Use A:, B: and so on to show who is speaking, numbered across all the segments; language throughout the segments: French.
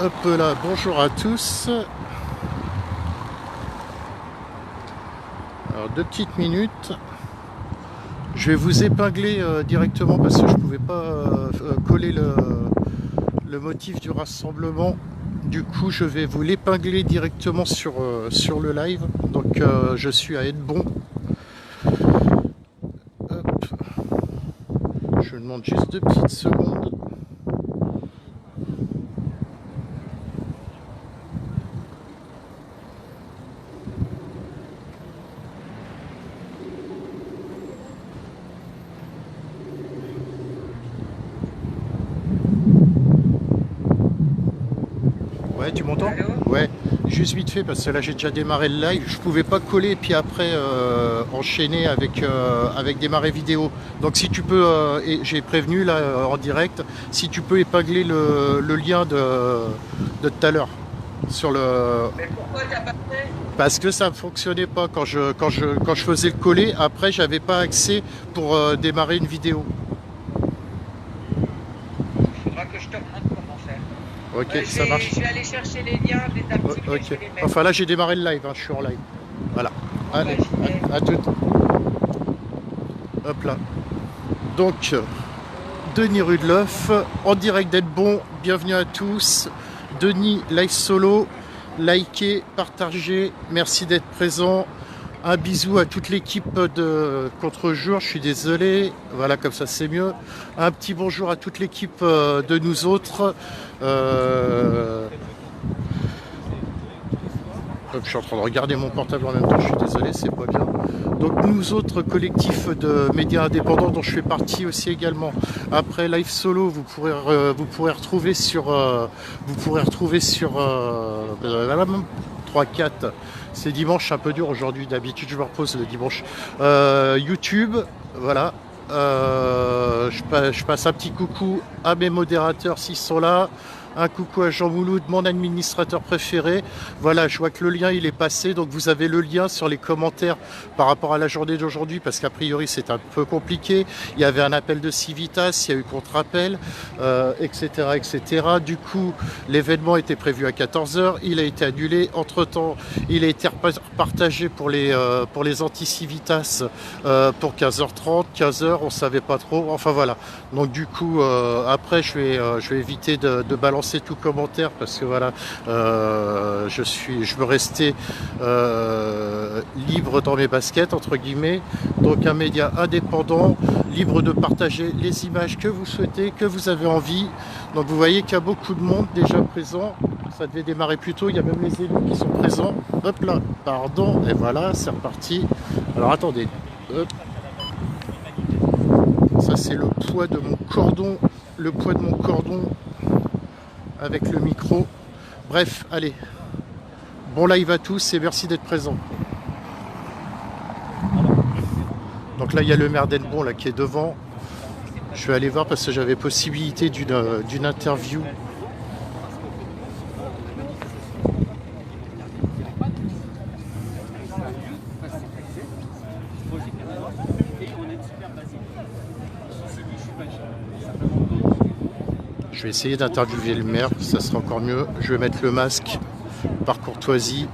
A: Hop là, bonjour à tous. Alors 2 petites minutes. Je vais vous épingler directement parce que je ne pouvais pas coller le motif du rassemblement. Du coup, je vais vous l'épingler directement sur le live. Donc, je suis à Hennebont. Hop. Je demande juste 2 petites secondes. Ouais, tu m'entends? Ouais, juste vite fait parce que là j'ai déjà démarré le live. Je pouvais pas coller et puis après enchaîner avec démarrer vidéo. Donc si tu peux, et j'ai prévenu là en direct, si tu peux épingler le lien de tout à l'heure sur le.
B: Mais pourquoi t'as pas fait?
A: Parce que ça ne fonctionnait pas quand je faisais le coller. Après, j'avais pas accès pour démarrer une vidéo.
B: Il faudra que je te montre comment faire.
A: Ok, ça marche.
B: Je vais aller chercher les liens des articles et je
A: Ok.
B: vais les mettre.
A: Enfin là, j'ai démarré le live. Hein, je suis en live. Voilà.
B: Bon,
A: Allez,
B: bah, j'y vais.
A: à toutes. Hop là. Donc, Denis Rudloff, en direct d'Hennebont. Bienvenue à tous. Denis, live solo. Likez, partagez. Merci d'être présent. Un bisou à toute l'équipe de Contre-Jour. Je suis désolé. Voilà, comme ça, c'est mieux. Un petit bonjour à toute l'équipe de nous autres. Je suis en train de regarder mon portable en même temps, je suis désolé, c'est pas bien. Donc nous autres collectifs de médias indépendants dont je fais partie aussi également. Après Live Solo, vous pourrez retrouver sur 3-4. C'est dimanche, c'est un peu dur aujourd'hui, d'habitude je me repose le dimanche. YouTube, voilà. Je passe un petit coucou à mes modérateurs s'ils sont là. Un coucou à Jean Mouloud, mon administrateur préféré. Voilà, je vois que le lien il est passé, donc vous avez le lien sur les commentaires par rapport à la journée d'aujourd'hui, parce qu'a priori c'est un peu compliqué. Il y avait un appel de Civitas, il y a eu contre-appel, etc., etc. Du coup, l'événement était prévu à 14h, il a été annulé. Entre-temps, il a été repartagé pour les anti-Civitas pour 15h30, 15h, on savait pas trop. Enfin voilà. Donc du coup, après, je vais éviter de balancer tout commentaire parce que voilà, je veux rester libre dans mes baskets entre guillemets. Donc un média indépendant, libre de partager les images que vous souhaitez, que vous avez envie. Donc vous voyez qu'il y a beaucoup de monde déjà présent. Ça devait démarrer plus tôt. Il y a même les élus qui sont présents. Hop là, pardon. Et voilà, c'est reparti. Alors attendez. Hop. Ça c'est le poids de mon cordon, avec le micro. Bref, allez. Bon live à tous et merci d'être présents. Donc là il y a le maire d'Hennebont là qui est devant. Je vais aller voir parce que j'avais possibilité d'une interview. Je vais essayer d'interviewer le maire, ça sera encore mieux. Je vais mettre le masque par courtoisie.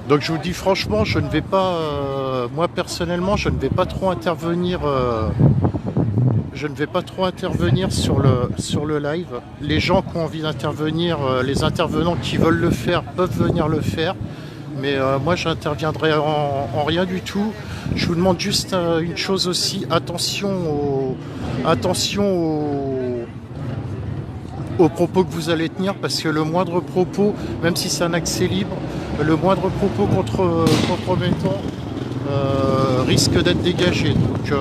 A: Donc je vous dis franchement, je ne vais pas, moi personnellement, je ne vais pas trop intervenir. Je ne vais pas trop intervenir sur le live. Les gens qui ont envie d'intervenir, les intervenants qui veulent le faire peuvent venir le faire. Mais moi, j'interviendrai en rien du tout. Je vous demande juste une chose aussi. Attention aux propos que vous allez tenir. Parce que le moindre propos, même si c'est un accès libre, le moindre propos compromettant risque d'être dégagé. Donc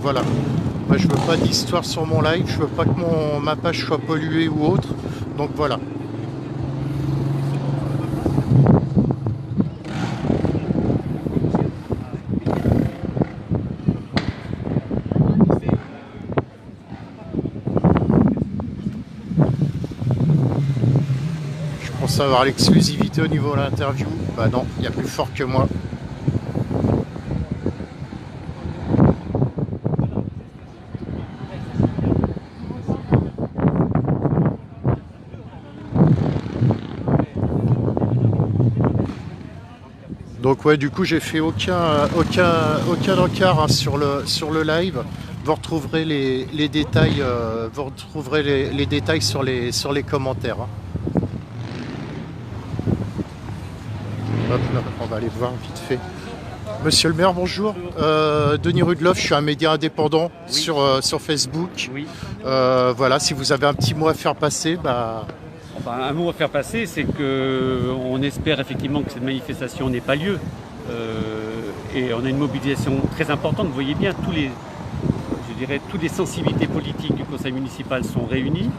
A: voilà. Moi, je veux pas d'histoire sur mon live, je veux pas que ma page soit polluée ou autre. Donc voilà. pense avoir l'exclusivité au niveau de l'interview. Bah non, il y a plus fort que moi. Donc ouais, du coup j'ai fait aucun encart hein, sur le live. Vous retrouverez les détails, les détails sur les commentaires. Hein. Hop là, on va aller voir vite fait. Monsieur le maire, bonjour. Denis Rudloff, je suis un média indépendant sur Facebook.
C: Oui.
A: Voilà, si vous avez un petit mot à faire passer, bah.
C: Enfin, un mot à faire passer, c'est qu'on espère effectivement que cette manifestation n'ait pas lieu. Et on a une mobilisation très importante. Vous voyez bien, toutes les sensibilités politiques du conseil municipal sont réunies.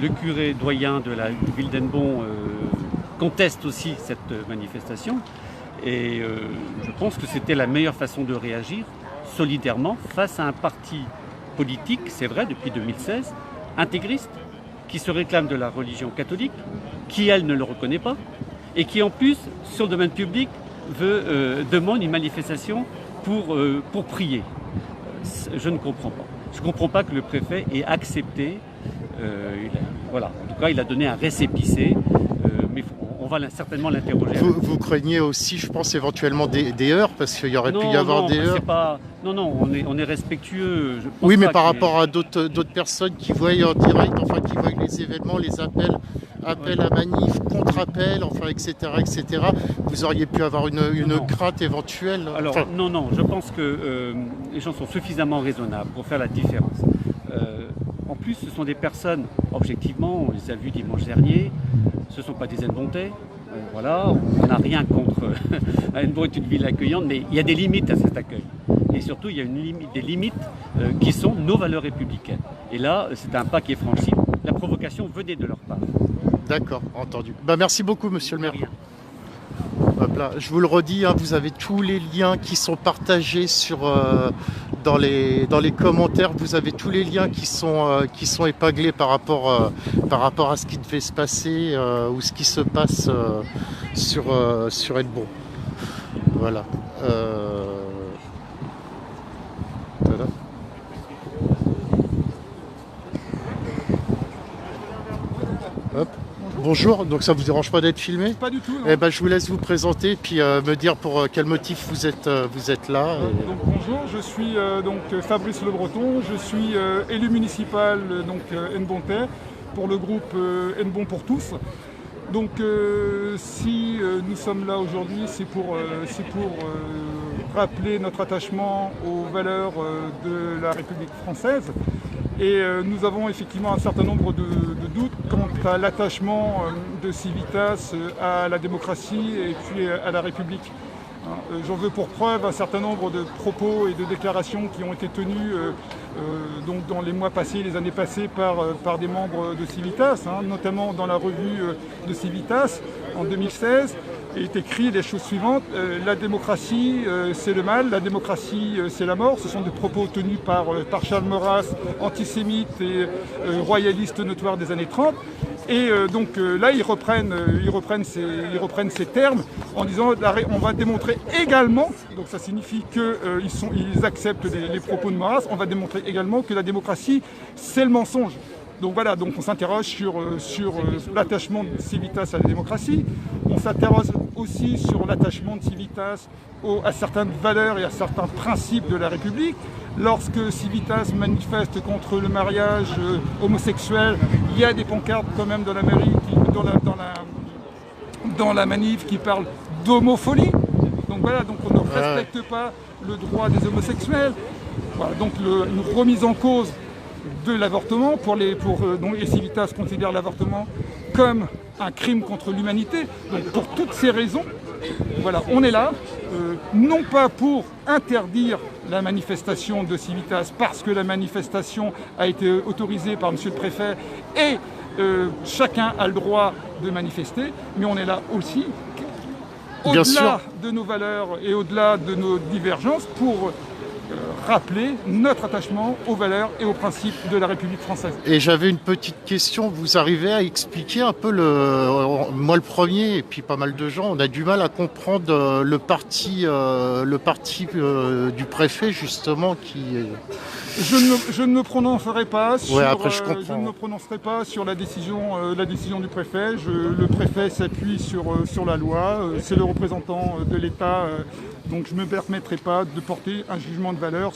C: Le curé doyen de la ville d'Hennebont conteste aussi cette manifestation. Et je pense que c'était la meilleure façon de réagir solidairement face à un parti politique, c'est vrai, depuis 2016, intégriste, qui se réclame de la religion catholique, qui elle ne le reconnaît pas, et qui en plus, sur le domaine public, demande une manifestation pour prier. Je ne comprends pas. Je ne comprends pas que le préfet ait accepté, voilà, en tout cas il a donné un récépissé, mais on va certainement l'interroger.
A: Vous craignez aussi, je pense, éventuellement des heurts, parce qu'il y aurait pu y avoir des heurts.
C: Non, on est respectueux.
A: Oui, mais par rapport à d'autres personnes qui voient en direct, enfin qui voient les événements, les appels à manif, contre-appels, enfin, etc., vous auriez pu avoir une crainte éventuelle.
C: Alors, non, je pense que les gens sont suffisamment raisonnables pour faire la différence. En plus, ce sont des personnes, objectivement, on les a vus dimanche dernier, ce ne sont pas des Hennebontais. Voilà, on n'a rien contre Hennebont est une ville accueillante, mais il y a des limites à cet accueil. Et surtout, il y a des limites qui sont nos valeurs républicaines. Et là, c'est un pas qui est franchi. La provocation venait de leur part.
A: D'accord, entendu. Bah, merci beaucoup, monsieur le maire.
C: Rien.
A: Hop là, je vous le redis, hein, vous avez tous les liens qui sont partagés dans les commentaires. Vous avez tous les liens qui sont épinglés par rapport à ce qui devait se passer ou ce qui se passe sur Hennebont. Voilà. Voilà. Hop. Bonjour, donc ça vous dérange pas d'être filmé?
D: Pas du tout. Non.
A: Eh ben, je vous laisse vous présenter puis me dire pour quel motif vous êtes là.
D: Donc, bonjour, je suis donc Fabrice Le Breton, je suis élu municipal hennebontais pour le groupe Hennebont pour tous. Donc si nous sommes là aujourd'hui, c'est pour rappeler notre attachement aux valeurs de la République française. Et nous avons effectivement un certain nombre de doutes quant à l'attachement de Civitas à la démocratie et puis à la République. J'en veux pour preuve un certain nombre de propos et de déclarations qui ont été tenus donc dans les mois passés, les années passées par des membres de Civitas, notamment dans la revue de Civitas en 2016. Il est écrit les choses suivantes: la démocratie c'est le mal, la démocratie c'est la mort. Ce sont des propos tenus par Charles Maurras, antisémite et royaliste notoire des années 30. Et donc là, ils reprennent ces termes en disant on va démontrer également, donc ça signifie qu'ils acceptent les propos de Maurras, on va démontrer également que la démocratie, c'est le mensonge. Donc voilà, donc on s'interroge sur l'attachement de Civitas à la démocratie. On s'interroge aussi sur l'attachement de Civitas à certaines valeurs et à certains principes de la République. Lorsque Civitas manifeste contre le mariage homosexuel, il y a des pancartes quand même dans la mairie, dans la manif qui parlent d'homophonie. Donc voilà, donc on ne respecte pas le droit des homosexuels. Voilà, donc une remise en cause de l'avortement et Civitas considère l'avortement comme un crime contre l'humanité. Donc pour toutes ces raisons, voilà, on est là, non pas pour interdire la manifestation de Civitas parce que la manifestation a été autorisée par monsieur le préfet et chacun a le droit de manifester, mais on est là aussi au-delà de nos valeurs et au-delà de nos divergences pour rappeler notre attachement aux valeurs et aux principes de la République française.
A: Et j'avais une petite question, vous arrivez à expliquer un peu moi le premier, et puis pas mal de gens, on a du mal à comprendre le parti du préfet justement qui...
D: Je ne me prononcerai pas sur,
A: après, je comprends.
D: ne me prononcerai pas sur la décision du préfet. Le préfet s'appuie sur la loi, c'est le représentant de l'État, donc je ne me permettrai pas de porter un jugement de valeur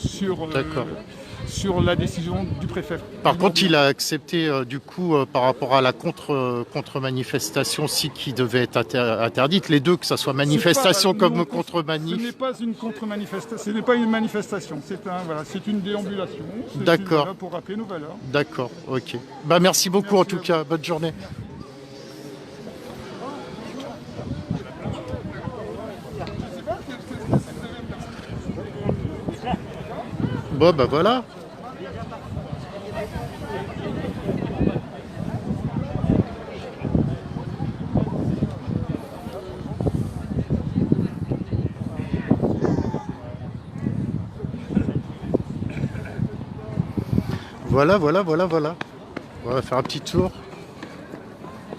D: sur la décision du préfet.
A: Par contre, il a accepté du coup par rapport à la contre-manifestation aussi qui devait être interdite, les deux, que ce soit manifestation comme contre-manif.
D: Ce n'est pas une contre-manifestation, ce n'est pas une manifestation, c'est une déambulation.
A: D'accord.
D: Pour rappeler nos valeurs.
A: D'accord, ok. Bah, merci beaucoup en tout cas, bonne journée. Bon bah voilà. Voilà. On va faire un petit tour.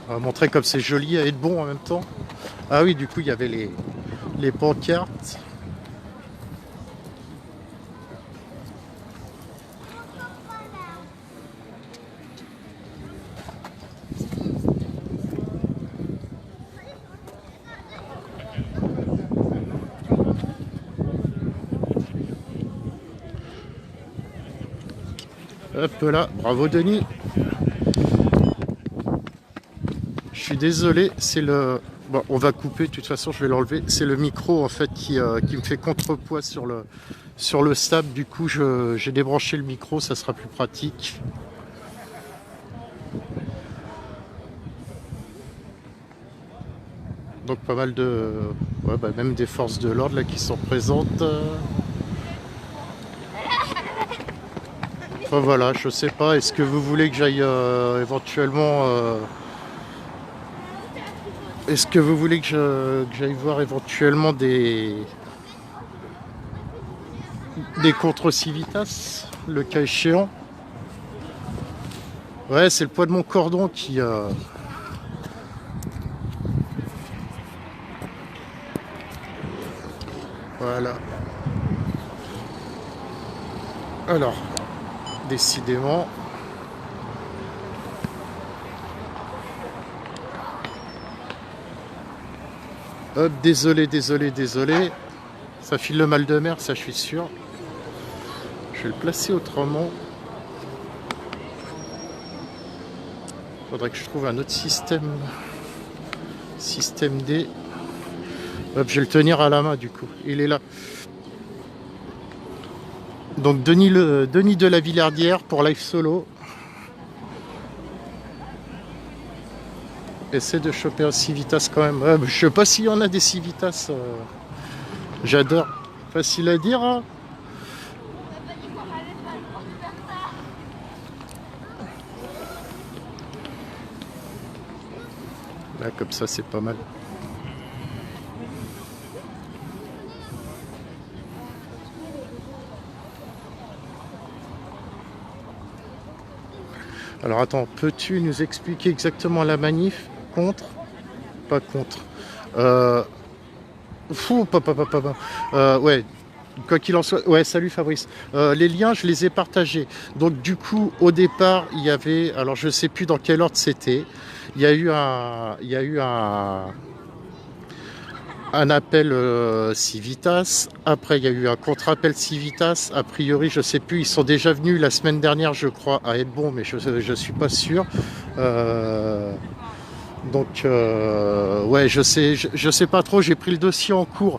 A: On va montrer comme c'est joli et bon en même temps. Ah oui, du coup, il y avait les pancartes. Hop là, bravo Denis. Je suis désolé, c'est le... Bon, on va couper, de toute façon je vais l'enlever. C'est le micro en fait qui me fait contrepoids sur le stab. Du coup j'ai débranché le micro, ça sera plus pratique. Donc pas mal de... Ouais, bah, même des forces de l'ordre là qui sont présentes. Enfin voilà, je sais pas, est-ce que vous voulez que j'aille éventuellement... Est-ce que vous voulez que j'aille voir éventuellement des contre-civitas, le cas échéant? Ouais, c'est le poids de mon cordon qui... Voilà. Alors, décidément... Hop, désolé. Ça file le mal de mer, ça je suis sûr. Je vais le placer autrement. Faudrait que je trouve un autre système. Système D. Hop, je vais le tenir à la main du coup. Il est là. Donc Denis de la Villardière pour live solo. Essaie de choper un Civitas quand même. Ouais, je sais pas s'il y en a des Civitas. J'adore. Facile à dire, hein. Là, comme ça, c'est pas mal. Alors attends, peux-tu nous expliquer exactement la manif? Contre? Pas contre. Ouais, quoi qu'il en soit. Ouais, salut Fabrice. Les liens, je les ai partagés. Donc du coup, au départ, il y avait... Alors je sais plus dans quel ordre c'était. Il y a eu un appel Civitas. Après, il y a eu un contre-appel Civitas. A priori, je sais plus. Ils sont déjà venus la semaine dernière, je crois, à être bons, mais je suis pas sûr. Donc, ouais, je sais pas trop. J'ai pris le dossier en cours.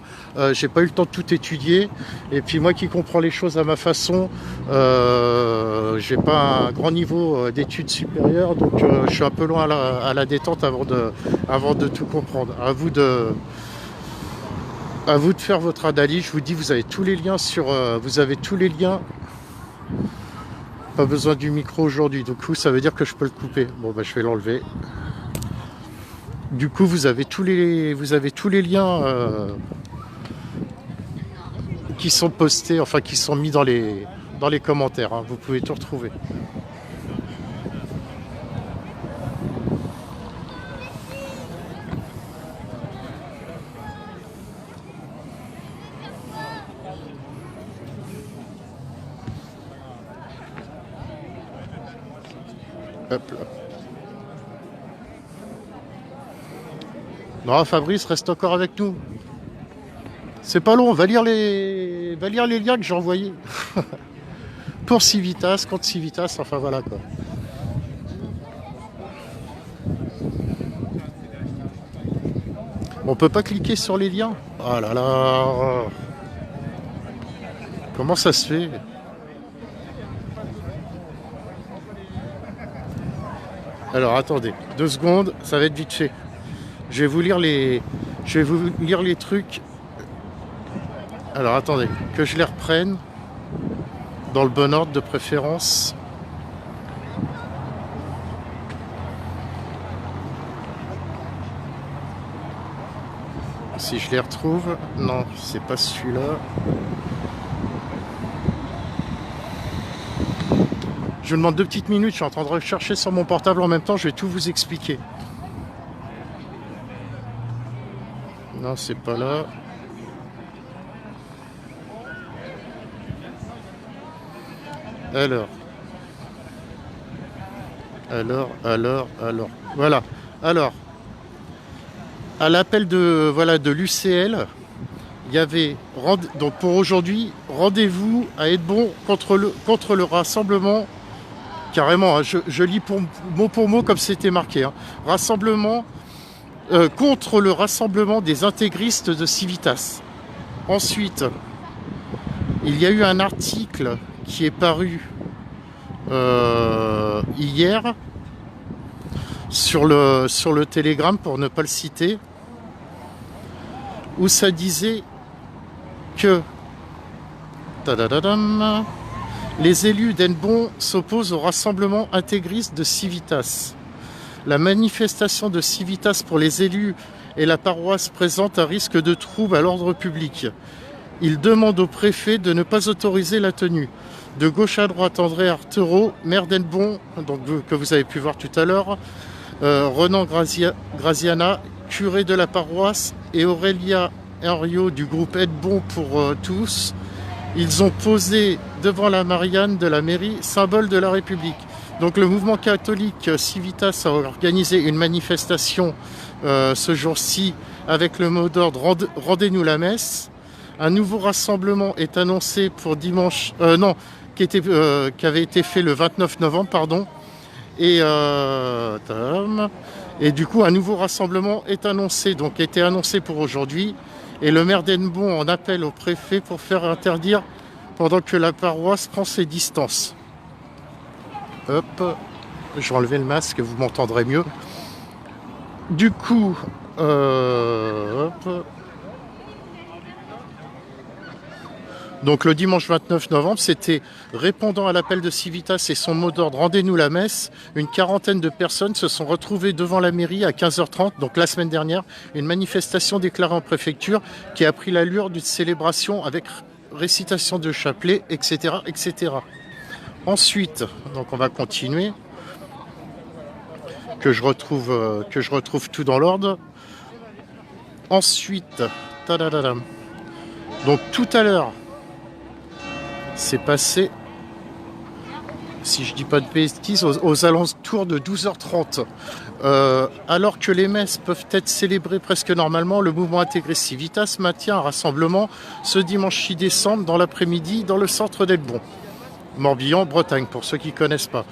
A: J'ai pas eu le temps de tout étudier. Et puis moi, qui comprends les choses à ma façon, j'ai pas un grand niveau d'études supérieures, donc je suis un peu loin à la détente avant de tout comprendre. À vous de faire votre analyse. Je vous dis, vous avez tous les liens Pas besoin du micro aujourd'hui. Du coup, ça veut dire que je peux le couper. Bon, bah, je vais l'enlever. Du coup, vous avez tous les liens qui sont postés, enfin qui sont mis dans les commentaires, hein. Vous pouvez tout retrouver. Hop là. Non, Fabrice, reste encore avec nous. C'est pas long, va lire les liens que j'ai envoyés. Pour Civitas, contre Civitas, enfin voilà quoi. On peut pas cliquer sur les liens. Ah là là. Comment ça se fait? Alors attendez, 2 secondes, ça va être vite fait. Je vais vous lire les trucs. Alors attendez, que je les reprenne dans le bon ordre de préférence. Si je les retrouve, non, c'est pas celui-là. Je vous demande 2 petites minutes, je suis en train de rechercher sur mon portable en même temps, je vais tout vous expliquer. Non, c'est pas là. Alors. Voilà. Alors. À l'appel de l'UCL, il y avait donc pour aujourd'hui, rendez-vous à Hennebont contre le rassemblement. Carrément, hein, je lis pour mot comme c'était marqué. Hein. Rassemblement contre le rassemblement des intégristes de Civitas. Ensuite, il y a eu un article qui est paru hier sur le Telegram, pour ne pas le citer, où ça disait que les élus d'Hennebont s'opposent au rassemblement intégriste de Civitas. La manifestation de Civitas pour les élus et la paroisse présente un risque de trouble à l'ordre public. Ils demandent au préfet de ne pas autoriser la tenue. De gauche à droite, André Artereau, maire d'Hennebont, donc que vous avez pu voir tout à l'heure, Renan Graziana, curé de la paroisse, et Aurélia Henriot du groupe Hennebont pour tous. Ils ont posé devant la Marianne de la mairie, symbole de la République. Donc le mouvement catholique Civitas a organisé une manifestation ce jour-ci avec le mot d'ordre « Rendez-nous la messe ». Un nouveau rassemblement est annoncé pour dimanche... qui avait été fait le 29 novembre, pardon. Et du coup, un nouveau rassemblement est annoncé, donc a été annoncé pour aujourd'hui. Et le maire d'Hennebont en appelle au préfet pour faire interdire pendant que la paroisse prend ses distances. Hop, je vais enlever le masque, vous m'entendrez mieux. Du coup, hop. Donc le dimanche 29 novembre, c'était répondant à l'appel de Civitas et son mot d'ordre « Rendez-nous la messe ». Une quarantaine de personnes se sont retrouvées devant la mairie à 15h30, donc la semaine dernière. Une manifestation déclarée en préfecture qui a pris l'allure d'une célébration avec récitation de chapelet, etc., etc. Ensuite, donc on va continuer, que je retrouve tout dans l'ordre. Ensuite, donc tout à l'heure, c'est passé, si je dis pas de bêtises, aux alentours de 12h30. Alors que les messes peuvent être célébrées presque normalement, le mouvement intégré Civitas maintient un rassemblement ce dimanche 6 décembre dans l'après-midi dans le centre d'Hennebont, Morbihan, Bretagne, pour ceux qui ne connaissent pas.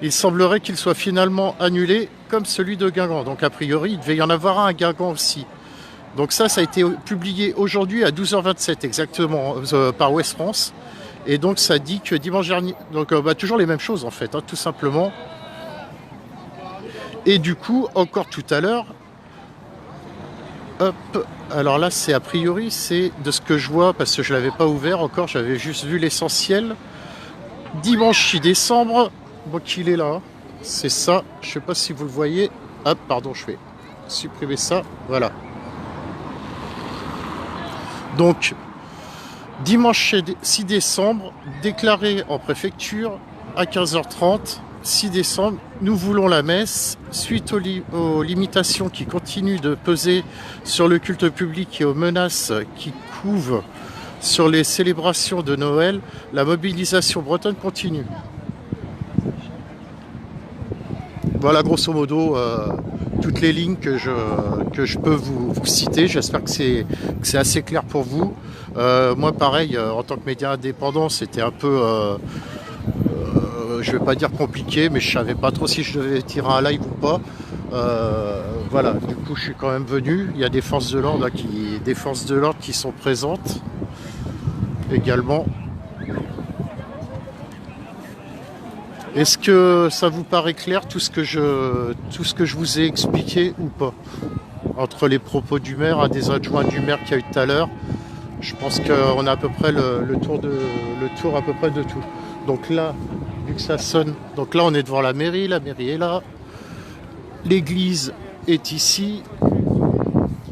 A: Il semblerait qu'il soit finalement annulé comme celui de Guingamp. Donc a priori, il devait y en avoir un à Guingamp aussi. Donc ça a été publié aujourd'hui à 12h27 exactement par Ouest France. Et donc ça dit que dimanche dernier, donc toujours les mêmes choses en fait, hein, tout simplement. Et du coup, encore tout à l'heure, hop, alors là c'est a priori, c'est de ce que je vois, parce que je ne l'avais pas ouvert encore, j'avais juste vu l'essentiel. Dimanche 6 décembre, donc il est là, c'est ça, je ne sais pas si vous le voyez. Hop, pardon, je vais supprimer ça, voilà. Donc, Dimanche 6 décembre, déclaré en préfecture à 15h30. 6 décembre, nous voulons la messe. Suite aux limitations qui continuent de peser sur le culte public et aux menaces qui couvent sur les célébrations de Noël, la mobilisation bretonne continue. Voilà grosso modo toutes les lignes que je peux vous citer. J'espère que c'est assez clair pour vous. Moi pareil, en tant que média indépendant, c'était un peu... je vais pas dire compliqué, mais je savais pas trop si je devais tirer un live ou pas. Voilà, du coup je suis quand même venu. Il y a des forces de l'ordre qui sont présentes également. Est-ce que ça vous paraît clair tout ce que je vous ai expliqué ou pas? Entre les propos du maire, un des adjoints du maire qu'il y a eu tout à l'heure, je pense qu'on a à peu près le tour à peu près de tout. Donc là, vu que ça sonne, donc là on est devant la mairie est là, l'église est ici,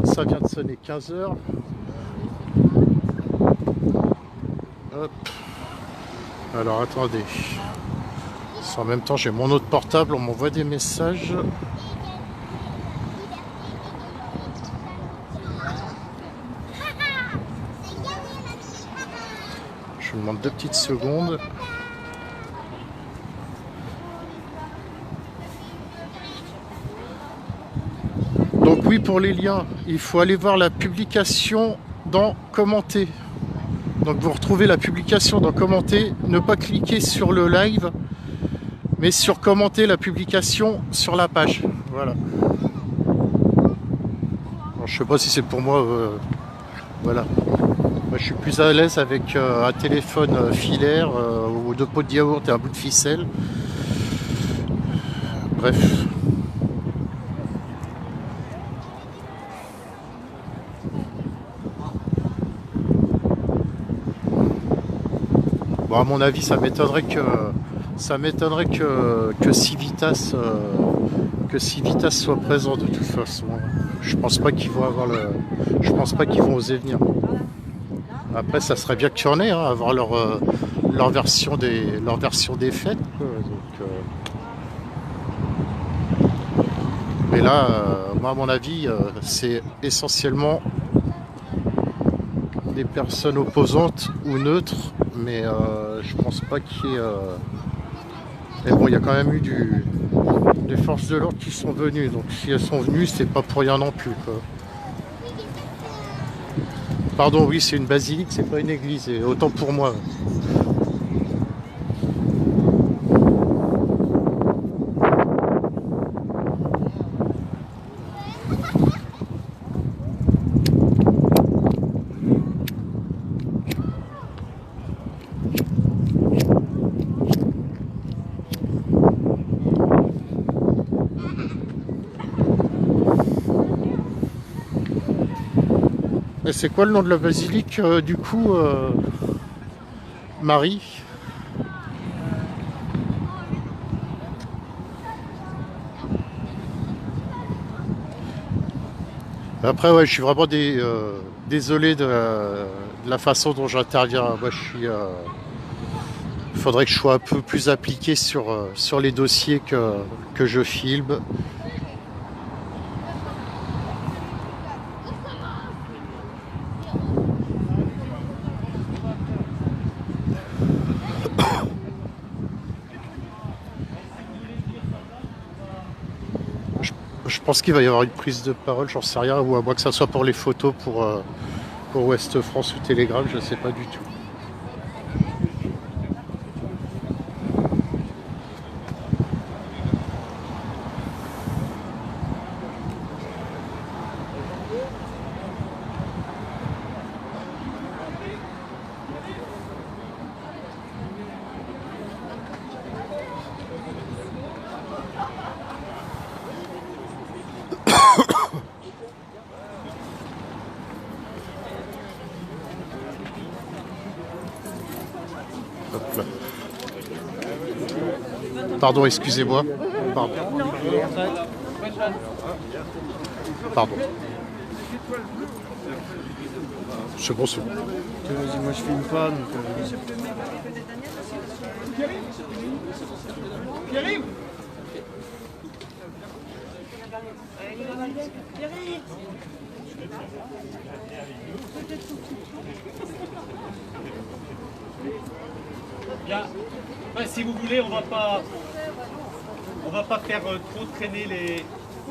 A: ça vient de sonner 15h. Hop. Alors attendez, en même temps j'ai mon autre portable, on m'envoie des messages. Je vous demande 2 petites secondes. Donc oui, pour les liens, il faut aller voir la publication dans commenter. Donc vous retrouvez la publication dans commenter, ne pas cliquer sur le live, mais sur commenter la publication sur la page. Voilà. Alors, je sais pas si c'est pour moi. Voilà. Moi, je suis plus à l'aise avec un téléphone filaire ou 2 pots de yaourt et un bout de ficelle. Bref. Bon, à mon avis, ça m'étonnerait que Civitas soit présent de toute façon. Je pense pas qu'ils vont oser venir. Après, ça serait bien qu'il y en ait, hein, avoir leur version des fêtes, quoi. Donc, mais là, moi, à mon avis, c'est essentiellement des personnes opposantes ou neutres, mais je pense pas qu'il y ait... Mais bon, il y a quand même eu des forces de l'ordre qui sont venues, donc si elles sont venues, c'est pas pour rien non plus, quoi. Pardon, oui, c'est une basilique, c'est pas une église, et autant pour moi. Et c'est quoi le nom de la basilique, du coup, Marie? Après, ouais, je suis vraiment désolé de la façon dont j'interviens. Moi, il faudrait que je sois un peu plus appliqué sur les dossiers que je filme. Je pense qu'il va y avoir une prise de parole, j'en sais rien, ou à moins que ça soit pour les photos pour Ouest France ou Télégramme, je ne sais pas du tout. Hop là. Pardon, excusez-moi. Pardon. Pardon. C'est bon, c'est bon.
E: Vas-y, moi je filme pas, donc...
D: Pierre-Yves.
C: Bien. Ben, si vous voulez, on va pas faire trop traîner les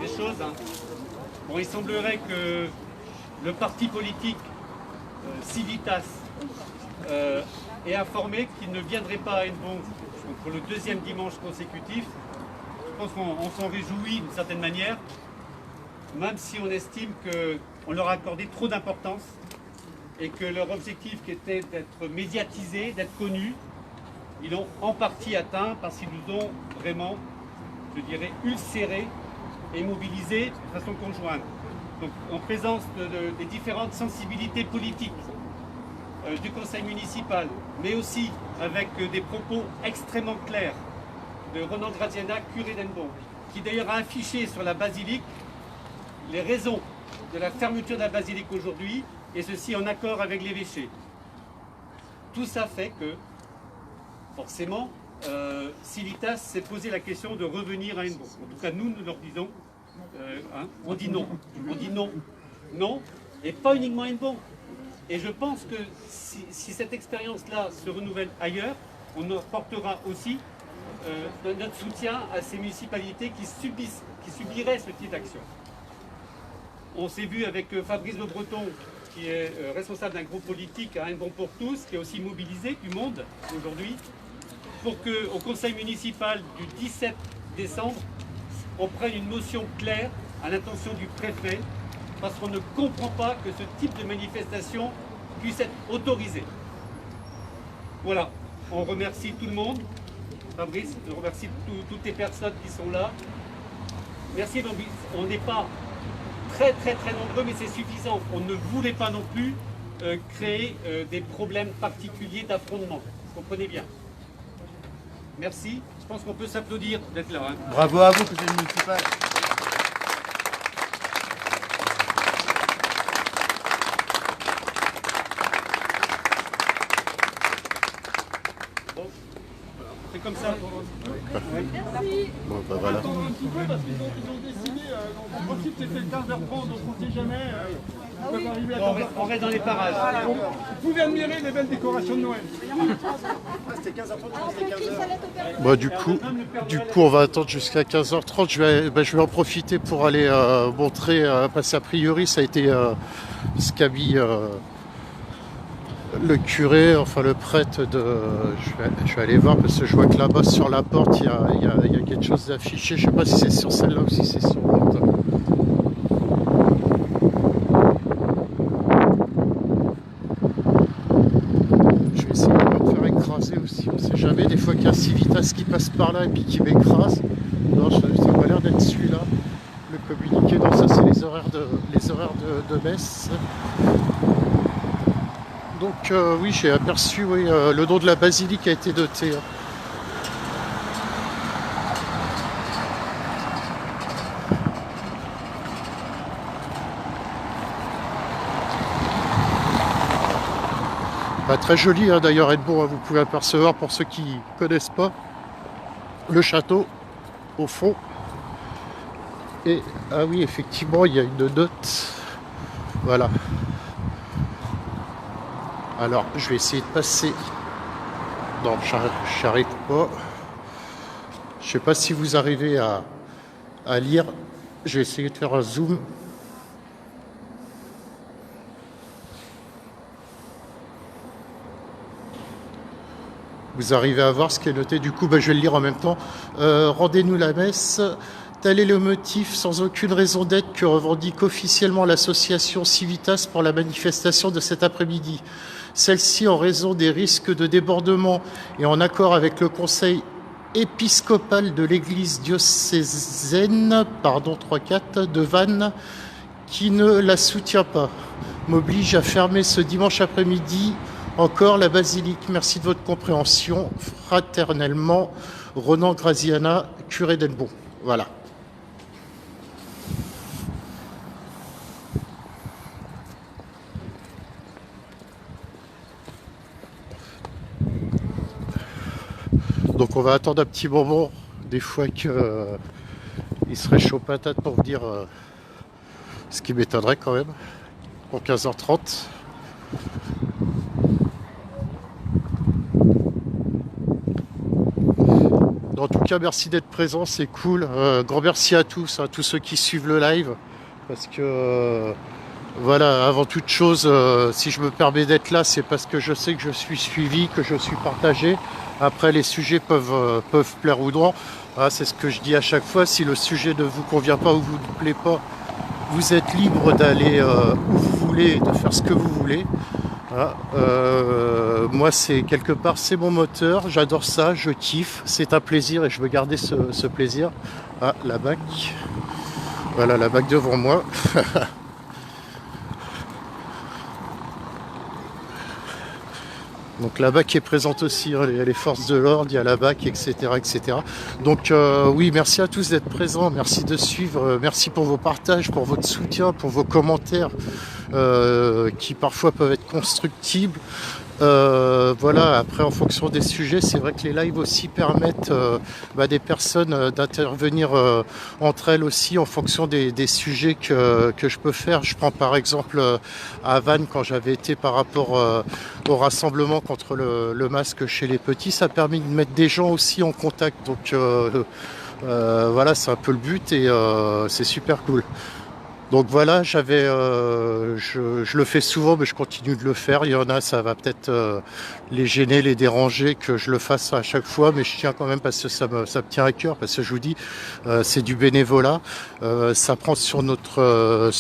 C: choses. Hein. Bon, il semblerait que le parti politique Civitas est informé qu'il ne viendrait pas à Hennebont pour le deuxième dimanche consécutif. Je pense qu'on s'en réjouit d'une certaine manière, même si on estime qu'on leur a accordé trop d'importance et que leur objectif qui était d'être médiatisés, d'être connus, ils l'ont en partie atteint parce qu'ils nous ont vraiment, je dirais, ulcérés et mobilisés de façon conjointe. Donc en présence des différentes sensibilités politiques du conseil municipal, mais aussi avec des propos extrêmement clairs de Ronan Graziana, curé d'Hennebont, qui d'ailleurs a affiché sur la basilique les raisons de la fermeture de la basilique aujourd'hui, et ceci en accord avec l'évêché. Tout ça fait que, forcément, Civitas s'est posé la question de revenir à Hennebont. En tout cas, nous leur disons, on dit non. On dit non. Non, et pas uniquement à Hennebont. Et je pense que si cette expérience-là se renouvelle ailleurs, on apportera aussi notre soutien à ces municipalités qui subiraient ce type d'action. On s'est vu avec Fabrice Le Breton, qui est responsable d'un groupe politique à Hennebont pour tous, qui est aussi mobilisé du monde aujourd'hui, pour qu'au conseil municipal du 17 décembre, on prenne une motion claire à l'intention du préfet, parce qu'on ne comprend pas que ce type de manifestation puisse être autorisé. Voilà, on remercie tout le monde. Fabrice, je remercie toutes les personnes qui sont là. Merci, on n'est pas très nombreux, mais c'est suffisant. On ne voulait pas non plus créer des problèmes particuliers d'affrontement. Vous comprenez bien. Merci. Je pense qu'on peut s'applaudir d'être là. Hein.
E: Bravo à vous, conseil municipal.
C: Bon, c'est comme ça.
A: Merci. Bon, bah voilà.
D: Un petit peu parce qu'ils ont décidé, en principe c'était 15h30, donc on ne sait jamais. Ils peuvent arriver à 15h30.
C: On reste dans les parages.
D: Vous pouvez admirer les belles décorations de Noël.
E: C'était 15h30, c'était 15h.
A: Bah, du coup, on va attendre jusqu'à 15h30. Je vais en profiter pour aller montrer, parce qu'a priori, ça a été ce qu'a mis le curé, enfin le prêtre de... Je vais aller voir parce que je vois que là-bas sur la porte, il y a quelque chose d'affiché. Je ne sais pas si c'est sur celle-là ou si c'est sur l'autre. Je vais essayer de me faire écraser aussi. On ne sait jamais, des fois qu'il y a un Civitas qui passe par là et puis qui m'écrase. Non, ça n'a pas l'air d'être celui-là. Le communiqué, non, ça c'est les horaires de messe. Donc oui, j'ai aperçu, oui, le nom de la basilique a été noté. Bah, très joli hein, d'ailleurs, Hennebont, hein, vous pouvez apercevoir pour ceux qui ne connaissent pas le château au fond. Et ah oui, effectivement, il y a une note. Voilà. Alors, je vais essayer de passer. Non, j'arrive pas. Je sais pas si vous arrivez à lire. Je vais essayer de faire un zoom. Vous arrivez à voir ce qui est noté. Du coup, je vais le lire en même temps. Rendez-nous la messe. Tel est le motif, sans aucune raison d'être, que revendique officiellement l'association Civitas pour la manifestation de cet après-midi. Celle-ci, en raison des risques de débordement et en accord avec le conseil épiscopal de l'église diocésaine, 3-4, de Vannes, qui ne la soutient pas, m'oblige à fermer ce dimanche après-midi encore la basilique. Merci de votre compréhension. Fraternellement, Ronan Graziana, curé d'Hennebont. Voilà. Donc on va attendre un petit moment, des fois que il serait chaud patate pour venir, ce qui m'étonnerait quand même, pour 15h30. En tout cas, merci d'être présent, c'est cool. Grand merci à tous, tous ceux qui suivent le live, parce que voilà, avant toute chose, si je me permets d'être là, c'est parce que je sais que je suis suivi, que je suis partagé. Après, les sujets peuvent plaire ou non. Voilà, c'est ce que je dis à chaque fois. Si le sujet ne vous convient pas ou vous ne plaît pas, vous êtes libre d'aller où vous voulez et de faire ce que vous voulez. Voilà. Moi, c'est quelque part, c'est mon moteur. J'adore ça, je kiffe. C'est un plaisir et je veux garder ce plaisir. Ah, la BAC. Voilà, la BAC devant moi. Donc la BAC est présente aussi, il y a les forces de l'ordre, il y a la BAC, etc. etc. Donc oui, merci à tous d'être présents, merci de suivre, merci pour vos partages, pour votre soutien, pour vos commentaires qui parfois peuvent être constructibles. Voilà, après en fonction des sujets, c'est vrai que les lives aussi permettent des personnes d'intervenir entre elles aussi en fonction des sujets que je peux faire. Je prends par exemple à Vannes quand j'avais été par rapport au rassemblement contre le masque chez les petits, ça a permis de mettre des gens aussi en contact. Donc voilà, c'est un peu le but et c'est super cool. Donc voilà, je le fais souvent, mais je continue de le faire. Il y en a, ça va peut-être les gêner, les déranger, que je le fasse à chaque fois, mais je tiens quand même parce que ça me tient à cœur, parce que je vous dis, c'est du bénévolat. Ça prend sur notre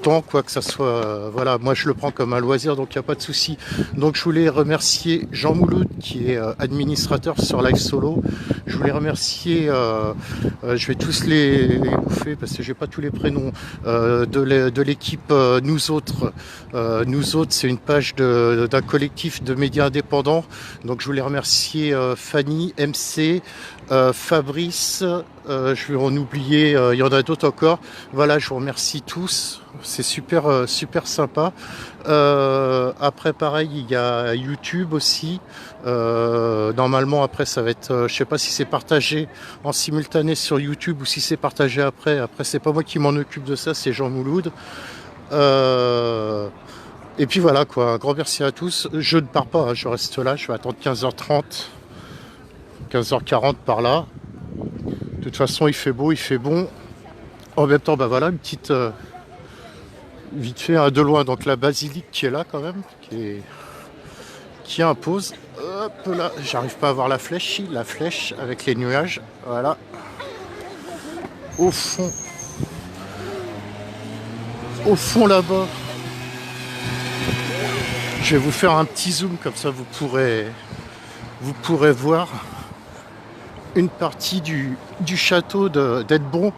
A: temps, quoi que ça soit. Voilà, moi je le prends comme un loisir, donc il n'y a pas de souci. Donc je voulais remercier Jean Mouloud, qui est administrateur sur Live Solo. Je voulais remercier, je vais tous les bouffer parce que j'ai pas tous les prénoms. De l'équipe Nous Autres. Nous Autres, c'est une page d'un collectif de médias indépendants. Donc je voulais remercier Fanny, MC, Fabrice, je vais en oublier, il y en a d'autres encore. Voilà, je vous remercie tous. C'est super sympa. Après, pareil, il y a YouTube aussi. Normalement, après, ça va être, je sais pas si c'est partagé en simultané sur YouTube ou si c'est partagé après. Après, c'est pas moi qui m'en occupe de ça, c'est Jean Mouloud. Et puis voilà, quoi. Un grand merci à tous. Je ne pars pas, hein, je reste là. Je vais attendre 15h30, 15h40 par là. De toute façon, il fait beau, il fait bon. En même temps, voilà, une petite vite fait de loin. Donc la basilique qui est là quand même, qui impose. Hop là, j'arrive pas à voir la flèche avec les nuages. Voilà. Au fond là-bas. Je vais vous faire un petit zoom comme ça vous pourrez voir une partie du château d'Edbon.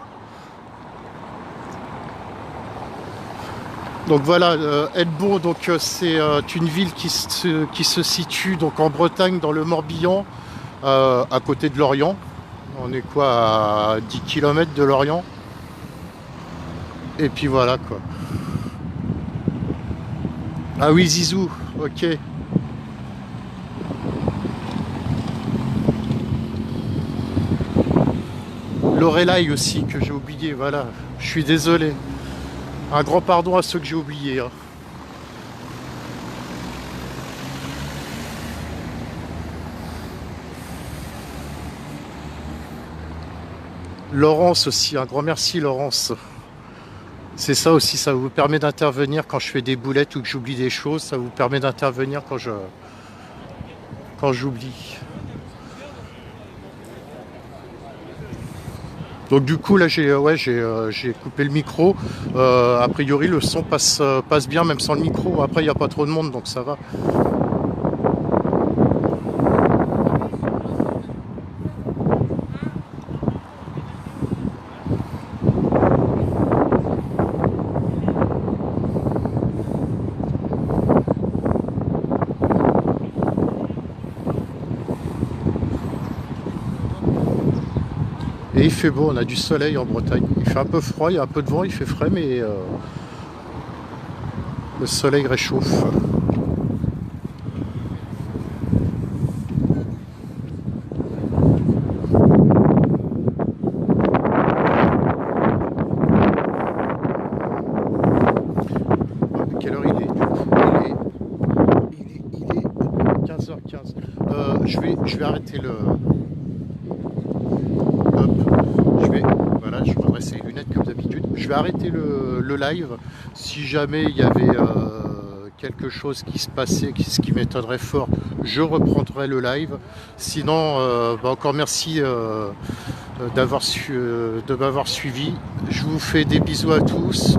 A: Donc voilà, Edbon, donc c'est une ville qui se situe donc en Bretagne, dans le Morbihan, à côté de Lorient. On est quoi, à 10 km de Lorient. Et puis voilà quoi. Ah oui, Zizou, ok. Lorelai aussi que j'ai oublié, voilà. Je suis désolé. Un grand pardon à ceux que j'ai oubliés. Hein. Laurence aussi, un grand merci Laurence. C'est ça aussi, ça vous permet d'intervenir quand je fais des boulettes ou que j'oublie des choses. Ça vous permet d'intervenir quand j'oublie. Donc du coup là j'ai coupé le micro. A priori le son passe bien même sans le micro. Après il n'y a pas trop de monde donc ça va. Et il fait beau, on a du soleil en Bretagne. Il fait un peu froid, il y a un peu de vent, il fait frais, mais le soleil réchauffe. 15. Je vais arrêter le... Hop. Voilà, je redresse les lunettes comme d'habitude. Je vais arrêter le live. Si jamais il y avait quelque chose qui se passait, ce qui m'étonnerait fort, je reprendrai le live. Sinon, encore merci de m'avoir suivi. Je vous fais des bisous à tous.